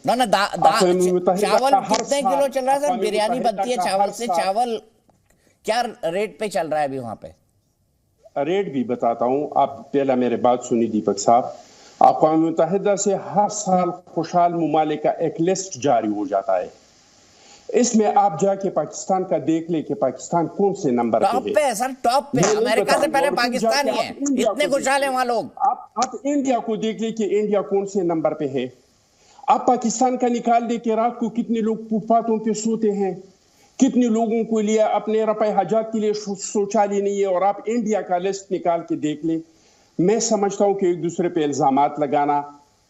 ना ना चावल कितने किलो चल रहा है सर? बिरयानी बनती है चावल से, चावल क्या रेट पे चल रहा है अभी वहां पे? रेट भी बताता हूं, आप पहला मेरे बात सुनिए दीपक साहब। अक़वाम मुत्तहिदा से हर साल खुशहाल ममालिक का एक लिस्ट जारी हो जाता है। इसमें आप जाके पाकिस्तान का देख ले कि पाकिस्तान कौन से नंबर पे है सर? टॉप पे अमेरिका से पहले पाकिस्तान ही है, इतने खुशहाल है वहां लोग। आप इंडिया को देख ले कि इंडिया कौन से नंबर पे है। आप पाकिस्तान का निकाल दे कि रात को कितने लोग फुटपाथों पे सोते हैं, कितने लोगों को लिए अपने रफ़ाए हाजात के लिए शौचालय नहीं है, और आप इंडिया का लिस्ट निकाल के देख ले। मैं समझता हूं कि एक दूसरे पे इल्जामात लगाना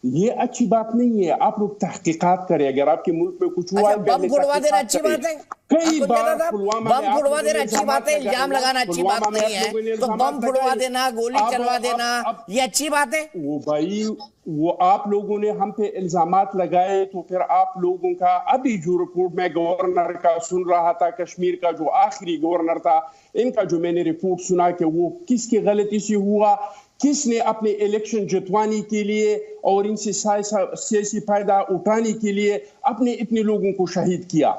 ये अच्छी बात नहीं है। आप लोग तहकीकात करें, अगर आपके मुल्क में कुछ हुआ है, बम फुड़वा देना अच्छी बात है, कई बार बम फुड़वा देना अच्छी बात है, इल्जाम लगाना अच्छी बात नहीं है। तो बम फुड़वा देना, गोली चलवा देना, ये अच्छी बात है? वो भाई, वो आप लोगों ने हम पे इल्जामात लगाए, तो फिर आप लोगों का अभी जो रिपोर्ट में गवर्नर का सुन रहा था, कश्मीर का जो आखिरी गवर्नर था, इनका जो मैंने रिपोर्ट सुना कि वो किसकी गलती से हुआ, किसने अपने इलेक्शन जितवाने के लिए और इनसे सियासी फायदा उठाने के लिए अपने इतने लोगों को शहीद किया,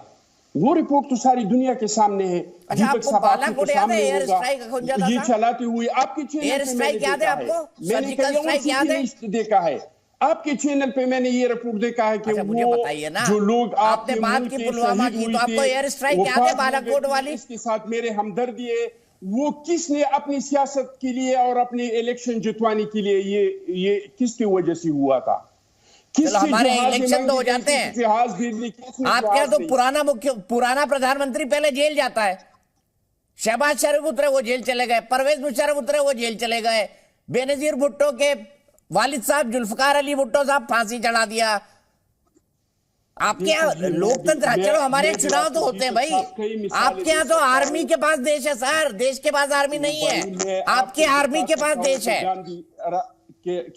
वो रिपोर्ट तो सारी दुनिया के सामने है। दीपक साहब आपके सामने होगा, ये चलाते हुए आपके चैनल पे मैंने याद है आपको, मैंने देखा है आपके चैनल पे, मैंने ये रिपोर्ट देखा है कि मुझे बताइए ना, जो लोग आपने बात की पुलवामा की, तो आपको एयर स्ट्राइक याद है बालाकोट वाली? इसके साथ मेरे हमदर्दी है, वो किसने अपनी सियासत के लिए और अपने इलेक्शन जितवाने के लिए ये किसकी वजह से हुआ था? हमारे इलेक्शन तो हो जाते हैं, आपके तो पुराना प्रधानमंत्री पहले जेल जाता है। शहबाज शरीफ उतरे, वो जेल चले गए। परवेज मुशर्रफ उतरे, वो जेल चले गए। बेनजीर भुट्टो के वालिद साहब जुल्फकार अली भुट्टो साहब फांसी चढ़ा दिया। आपके यहाँ लोकतंत्र, चलो हमारे चुनाव तो होते हैं भाई, आपके यहाँ तो आर्मी के पास देश है सर, देश के पास आर्मी नहीं है, आपके आर्मी के पास देश है।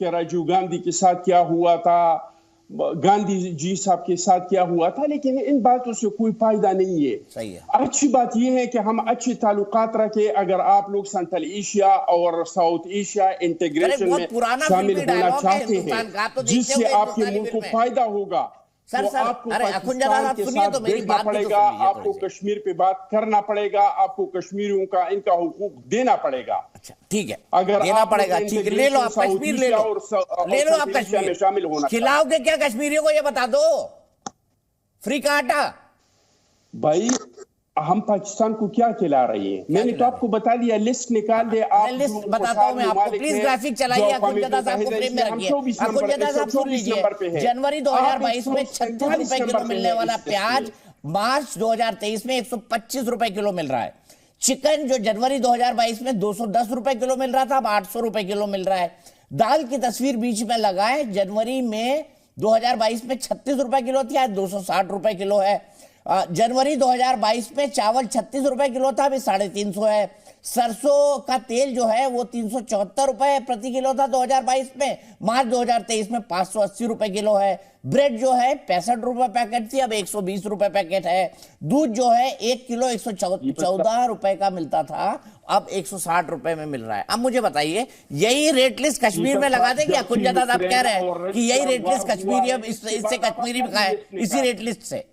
राजीव गांधी के साथ क्या हुआ था, गांधी जी साहब के साथ क्या हुआ था, लेकिन इन बातों से कोई फायदा नहीं है। सही है। अच्छी बात यह है कि हम अच्छे ताल्लुकात रखें। अगर आप लोग सेंट्रल एशिया और साउथ एशिया इंटीग्रेशन में शामिल होना चाहते हैं, जिससे आपके मुल्क को फायदा होगा, सर, तो आपको पाकिस्तान के साथ देखना पड़ेगा, आपको कश्मीर पे बात करना पड़ेगा, आपको कश्मीरियों का इनका हुकूक देना पड़ेगा। अच्छा ठीक है, अगर देना पड़ेगा, ठीक है, ले लो आप कश्मीर, ले लो आप कश्मीर में शामिल होना। खिलाओगे क्या कश्मीरियों को, ये बता दो? फ्री का आटा भाई, हम पाकिस्तान को क्या खिला रही है? मैंने तो आपको बता दिया, लिस्ट निकाल दे। आप लिस्ट बताता हूं मैं आपको, प्लीज ग्राफिक चलाइए। अखुंजदा साहब को फ्रेम में रखिए। अखुंजदा साहब सुन लीजिए, जनवरी 2022 में 36 रुपए किलो मिलने वाला प्याज मार्च 2023 में 125 रुपए किलो मिल रहा है। चिकन जो जनवरी 2022 में 210 रुपए किलो मिल रहा था, अब 800 रुपए किलो मिल रहा है। दाल की तस्वीर बीच में लगाए, जनवरी में 2022 में 36 रुपए किलो थी, आज 260 रुपए किलो है। जनवरी 2022 में चावल 36 रुपए किलो था, अभी 350 है। सरसों का तेल जो है वो 374 रुपए प्रति किलो था 2022 में, मार्च 2023 में 580 रुपए किलो है। ब्रेड जो है 65 रुपए पैकेट थी, अब 120 रुपए पैकेट है। दूध जो है 1 किलो 114 रुपए का मिलता था, अब 160 रुपए में मिल रहा है। अब मुझे बताइए, यही रेट लिस्ट कश्मीर में लगा देंगे? अखुंजदा साहब कह रहे हैं कि यही रेट लिस्ट कश्मीरी, अब इससे कश्मीरी का है, इसी रेट लिस्ट से।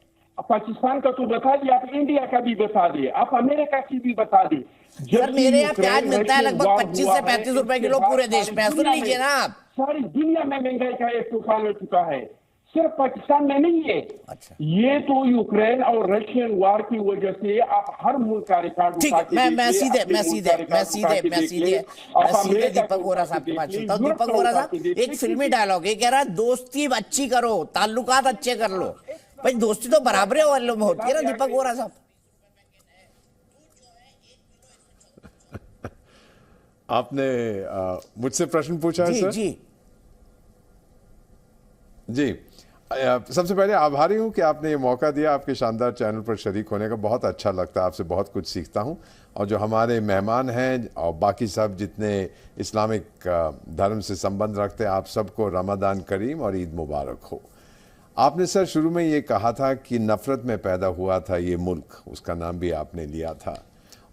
पाकिस्तान का तो बता दिया, आप इंडिया का भी बता दिए, आप अमेरिका की भी बता दी। सर मेरे यहाँ प्याज मिलता है लगभग 25 से 35 रुपए किलो पूरे देश में, सुन लीजिए ना आप। सारी दुनिया में महंगाई का एक तूफान हो चुका है, सिर्फ पाकिस्तान में नहीं है। अच्छा, ये तो यूक्रेन और रशियन वार की वजह से आप हर मुल्क का रिकॉर्ड ठीक है। मैं सीधे दीपक वोरा साहब के पास चलता हूँ। दीपक वोरा साहब, एक फिल्मी डायलॉग ये कह रहा है, दोस्ती अच्छी करो, ताल्लुकात अच्छे कर लो। भाई दोस्ती तो बराबरे वालों में होती है ना दीपक वोरा साहब? आपने मुझसे प्रश्न पूछा है सर? जी जी, सबसे पहले आभारी हूं कि आपने ये मौका दिया, आपके शानदार चैनल पर शरीक होने का बहुत अच्छा लगता है, आपसे बहुत कुछ सीखता हूं। और जो हमारे मेहमान हैं और बाकी सब जितने इस्लामिक धर्म से संबंध रखते हैं, आप सबको रमज़ान करीम और ईद मुबारक हो। आपने सर शुरू में ये कहा था कि नफ़रत में पैदा हुआ था ये मुल्क, उसका नाम भी आपने लिया था,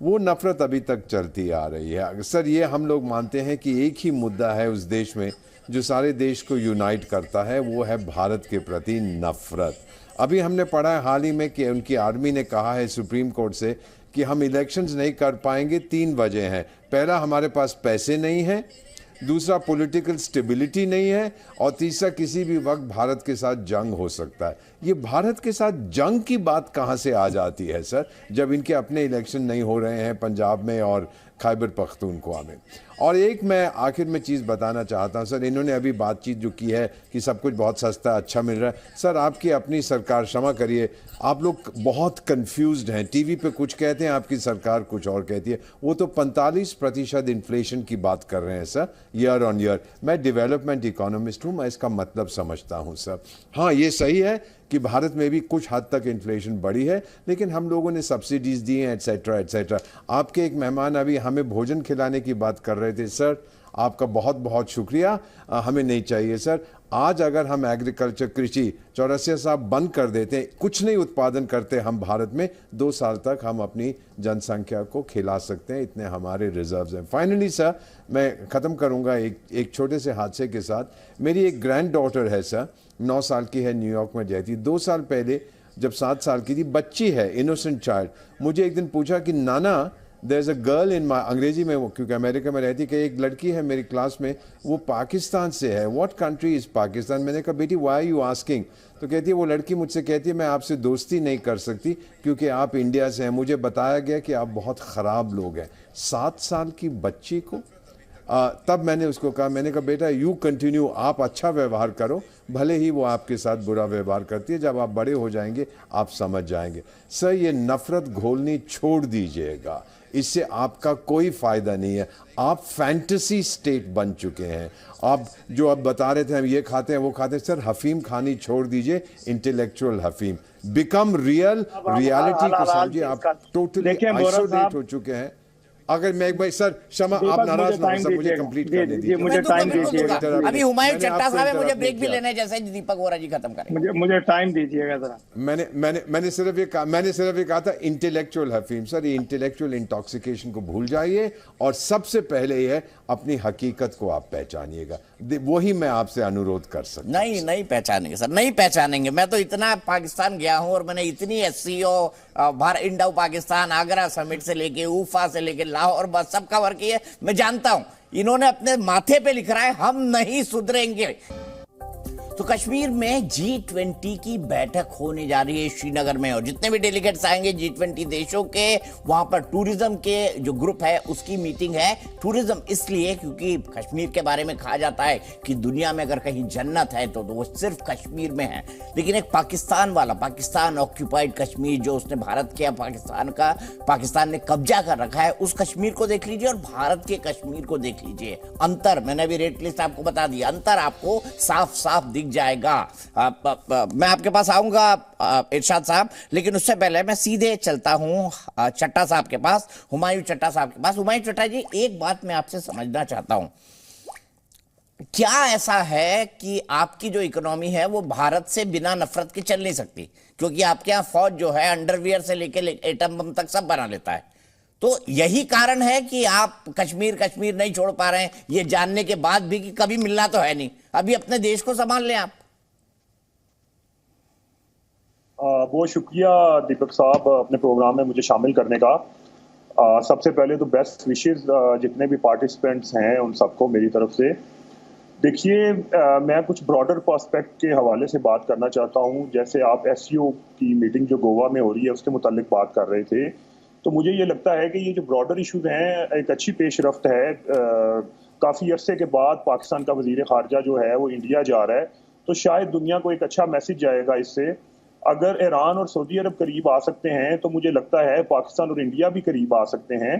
वो नफरत अभी तक चलती आ रही है। सर, ये हम लोग मानते हैं कि एक ही मुद्दा है उस देश में जो सारे देश को यूनाइट करता है, वो है भारत के प्रति नफरत। अभी हमने पढ़ा है हाल ही में कि उनकी आर्मी ने कहा है सुप्रीम कोर्ट से कि हम इलेक्शंस नहीं कर पाएंगे। 3 वजह हैं। पहला, हमारे पास पैसे नहीं हैं, दूसरा पॉलिटिकल स्टेबिलिटी नहीं है, और तीसरा किसी भी वक्त भारत के साथ जंग हो सकता है। ये भारत के साथ जंग की बात कहाँ से आ जाती है सर, जब इनके अपने इलेक्शन नहीं हो रहे हैं पंजाब में और खैबर पख्तूनख्वा में। और एक मैं आखिर में चीज़ बताना चाहता हूँ सर, इन्होंने अभी बातचीत जो की है कि सब कुछ बहुत सस्ता अच्छा मिल रहा है। सर, आपकी अपनी सरकार, क्षमा करिए, आप लोग बहुत कंफ्यूज्ड हैं। टीवी पे कुछ कहते हैं, आपकी सरकार कुछ और कहती है। वो तो 45% इन्फ्लेशन की बात कर रहे हैं सर, ईयर ऑन ईयर। मैं डेवलपमेंट इकोनॉमिस्ट हूँ, मैं इसका मतलब समझता हूँ सर। हाँ, ये सही है कि भारत में भी कुछ हद तक इन्फ्लेशन बढ़ी है, लेकिन हम लोगों ने सब्सिडीज दी हैं, एट्सेट्रा एट्सेट्रा। आपके एक मेहमान अभी हमें भोजन खिलाने की बात कर रहे थे सर, आपका बहुत बहुत शुक्रिया। हमें नहीं चाहिए सर। आज अगर हम एग्रीकल्चर, कृषि, चौरसिया साहब बंद कर देते हैं, कुछ नहीं उत्पादन करते हम भारत में, 2 साल तक हम अपनी जनसंख्या को खिला सकते हैं, इतने हमारे रिजर्व्स हैं। फाइनली सर, मैं ख़त्म करूंगा एक छोटे से हादसे के साथ। मेरी एक ग्रैंड डॉटर है सर, 9 साल की है, न्यूयॉर्क में रहती। 2 साल पहले जब 7 साल की थी, बच्ची है, इनोसेंट चाइल्ड, मुझे एक दिन पूछा कि नाना, there is a girl in my, अंग्रेजी में वो क्योंकि अमेरिका में रहती, कि एक लड़की है मेरी क्लास में, वो पाकिस्तान से है। What country is Pakistan? मैंने कहा बेटी व्हाई आर यू आस्किंग? तो कहती है, वो लड़की मुझसे कहती है मैं आपसे दोस्ती नहीं कर सकती क्योंकि आप इंडिया से हैं। मुझे बताया गया कि आप बहुत ख़राब लोग हैं। 7 साल की बच्ची को तब मैंने उसको कहा, मैंने कहा बेटा यू कंटिन्यू, आप अच्छा व्यवहार करो, भले ही वो आपके साथ बुरा व्यवहार करती है, जब आप बड़े हो जाएंगे आप समझ जाएंगे। सर, ये नफरत घोलनी छोड़ दीजिएगा, इससे आपका कोई फ़ायदा नहीं है। आप फैंटेसी स्टेट बन चुके हैं। आप जो अब बता रहे थे हम ये खाते हैं वो खाते हैं, सर हफीम खानी छोड़ दीजिए, इंटेलेक्चुअल हफीम, बिकम रियल, रियलिटी को समझिए। आप टोटली आइसोलेट हो चुके हैं। अगर मैं एक भाई सर, क्षमा, आप नाराज ना हो सर, मुझे कंप्लीट करने दीजिए। मुझे टाइम दीजिएगा। अभी हुमायूं चट्टा साहब है, मुझे ब्रेक भी लेना है, जैसे दीपक वोरा जी खत्म करें। मुझे टाइम दीजिएगा जरा। मैंने सिर्फ ये कहा था इंटेलेक्चुअल हफीम। सर, ये इंटेलेक्चुअल इंटॉक्सिकेशन को भूल जाइए, और सबसे पहले ये है अपनी हकीकत को आप पहचानिएगा। वही मैं आपसे अनुरोध कर सकता हूं। नहीं पहचानेंगे सर, नहीं पहचानेंगे। मैं तो इतना पाकिस्तान गया हूं और मैंने इतनी SCO, Bharat Indo Pakistan, Agra summit से लेके उफा से लेके लाहौर, बस सब कवर किए। मैं जानता हूं इन्होंने अपने माथे पे लिख रहा है हम नहीं सुधरेंगे। तो कश्मीर में G20 की बैठक होने जा रही है श्रीनगर में, और जितने भी डेलीगेट्स आएंगे G20 देशों के, वहां पर टूरिज्म के जो ग्रुप है उसकी मीटिंग है। टूरिज्म इसलिए क्योंकि कश्मीर के बारे में कहा जाता है कि दुनिया में अगर कहीं जन्नत है तो वो सिर्फ कश्मीर में है। लेकिन एक पाकिस्तान ऑक्यूपाइड कश्मीर जो उसने भारत के, पाकिस्तान ने कब्जा कर रखा है, उस कश्मीर को देख लीजिए और भारत के कश्मीर को देख लीजिए। अंतर मैंने अभी रेट लिस्ट आपको बता दिया, अंतर आपको साफ साफ दिख जाएगा। मैं आपके पास आऊंगा इरशाद साहब, लेकिन उससे पहले मैं सीधे चलता हूं चट्टा साहब के पास, हुमायूं चट्टा साहब के पास। हुमायूं चट्टा जी, एक बात मैं आपसे समझना चाहता हूं, क्या ऐसा है कि आपकी जो इकोनॉमी है वो भारत से बिना नफरत के चल नहीं सकती? क्योंकि आपके यहाँ फौज जो है अंडरवियर से लेकर एटम बम तक सब बना लेता है। तो यही कारण है कि आप कश्मीर नहीं छोड़ पा रहे हैं, ये जानने के बाद भी कि कभी मिलना तो है नहीं। अभी अपने देश को संभाल लें आप। बहुत शुक्रिया दीपक साहब अपने प्रोग्राम में मुझे शामिल करने का। सबसे पहले तो बेस्ट विशेस जितने भी पार्टिसिपेंट्स हैं उन सबको मेरी तरफ से। देखिए, मैं कुछ ब्रॉडर पर्सपेक्ट के हवाले से बात करना चाहता हूं। जैसे आप SCO की मीटिंग जो गोवा में हो रही है उसके मुतालिक बात कर रहे थे, तो मुझे ये लगता है कि ये जो ब्रॉडर इशूज हैं एक अच्छी पेशरफ्त है। काफ़ी अरसे के बाद पाकिस्तान का वज़ीर ख़ारजा जो है वो इंडिया जा रहा है, तो शायद दुनिया को एक अच्छा मैसेज जाएगा इससे। अगर ईरान और सऊदी अरब करीब आ सकते हैं तो मुझे लगता है पाकिस्तान और इंडिया भी करीब आ सकते हैं।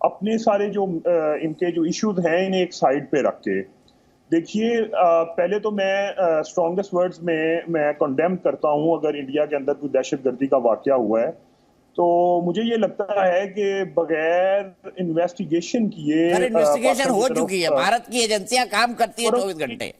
अपने सारे जो इनके जो इश्यूज हैं इन्हें एक साइड पे रख के देखिए, पहले तो मैं स्ट्रॉन्गेस्ट वर्ड्स में मैं कंडेम करता हूं अगर इंडिया के अंदर कोई दहशतगर्दी का वाकया हुआ है, तो मुझे ये लगता है कि बगैर इन्वेस्टिगेशन किए, इन्वेस्टिगेशन हो चुकी है, भारत की एजेंसियां काम करती है 24 घंटे।